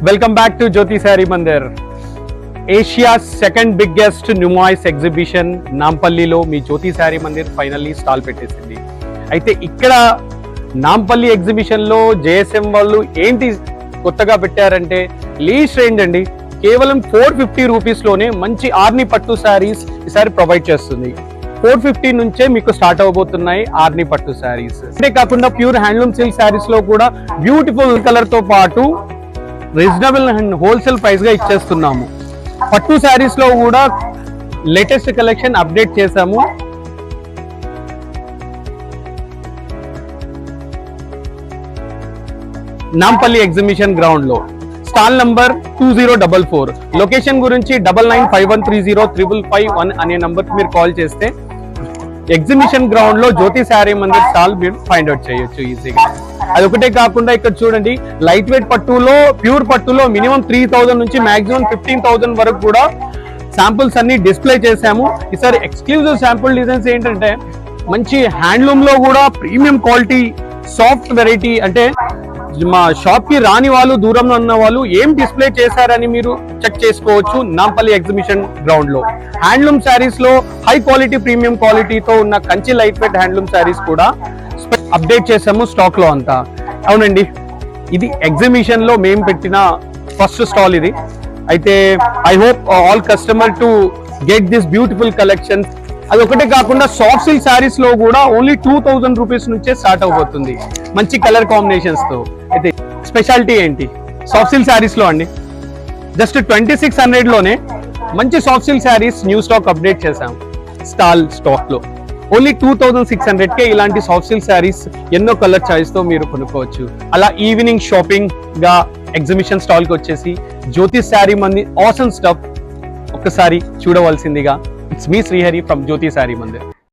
Welcome back to Jyoti Saree Mandir. Asia's second biggest Numois exhibition నాంపల్లిలో me Jyothi Saree Mandir finally stall పెట్టేసింది. అయితే ఇక్కడ నాంపల్లి ఎగ్జిబిషన్లో JSM వాళ్ళు ఏంటి కొత్తగా పెట్టారంటే లీస్ట్ రేంజ్ అండి, కేవలం 450 రూపీస్లోనే మంచి ఆర్ని పట్టు శారీస్ ఈసారి ప్రొవైడ్ చేస్తుంది. 450 నుంచే మీకు స్టార్ట్ అవబోతున్నాయి ఆర్ని పట్టు శారీస్. అంతే కాకుండా ప్యూర్ హ్యాండ్లూమ్ సిల్క్ శారీస్ లో కూడా బ్యూటిఫుల్ కలర్ తో పాటు రీజనబుల్ అండ్ హోల్సేల్ ప్రైస్ గా ఇచ్చేస్తున్నాము. పట్టు శారీస్ లో కూడా లేటెస్ట్ కలెక్షన్ అప్డేట్ చేశాము. నాంపల్లి ఎగ్జిబిషన్ గ్రౌండ్ లో స్టాల్ నంబర్ 2044. లొకేషన్ గురించి 9951305551 అనే నంబర్ మీరు కాల్ చేస్తే ఎగ్జిబిషన్ గ్రౌండ్ లో జ్యోతి శారీ మందిర్ స్టాల్ మీరు ఫైండ్ అవుట్ చేయొచ్చు ఈజీగా. అదొకటే కాకుండా ఇక్కడ చూడండి, లైట్ వెయిట్ పట్టులో ప్యూర్ పట్టులో మినిమం 3000 నుంచి మాక్సిమం 15,000 వరకు కూడా శాంపుల్స్ అన్ని డిస్ప్లే చేశాము. ఈసారి ఎక్స్క్లూజివ్ శాంపుల్ డిజైన్స్ ఏంటంటే మంచి హ్యాండ్లూమ్ లో కూడా ప్రీమియం క్వాలిటీ సాఫ్ట్ వెరైటీ, అంటే మా షాప్ కి రాని వాళ్ళు దూరంలో ఉన్న వాళ్ళు ఏం డిస్ప్లే చేశారని మీరు చెక్ చేసుకోవచ్చు. నాంపల్లి ఎగ్జిబిషన్ గ్రౌండ్ లో హ్యాండ్లూమ్ శారీస్ లో హై క్వాలిటీ ప్రీమియం క్వాలిటీతో ఉన్న Kanchi light weight handloom saris కూడా అప్డేట్ చేసాము స్టాక్ లో అంతా. అవునండి, ఇది ఎగ్జిబిషన్ లో మేము పెట్టిన ఫస్ట్ స్టాల్ ఇది. అయితే I hope all customer to get this beautiful collection. అది ఒకటే కాకుండా సాఫ్ట్ సిల్క్ శారీస్ లో కూడా ఓన్లీ 2000 రూపీస్ నుంచే స్టార్ట్ అవబోతుంది మంచి కలర్ కాంబినేషన్స్ తో. అయితే స్పెషాలిటీ ఏంటి సాఫ్ట్ సిల్క్ శారీస్ లో అండి, జస్ట్ 2600 లోనే మంచి soft silk saris new stock update చేశాము స్టాల్ స్టాక్ లో. ఓన్లీ 2600కే ఇలాంటి సాఫ్ట్ సిల్క్ శారీస్ ఎన్నో కలర్ చాయిస్ తో మీరు కొనుక్కోవచ్చు. అలా ఈవినింగ్ షాపింగ్ గా ఎగ్జిబిషన్ స్టాల్ కి వచ్చేసి జ్యోతి శారీ మందిర్ ఆసమ్ స్టఫ్ ఒక్కసారి చూడవలసిందిగా. It's me Srihari from Jyothi Saree Mandir.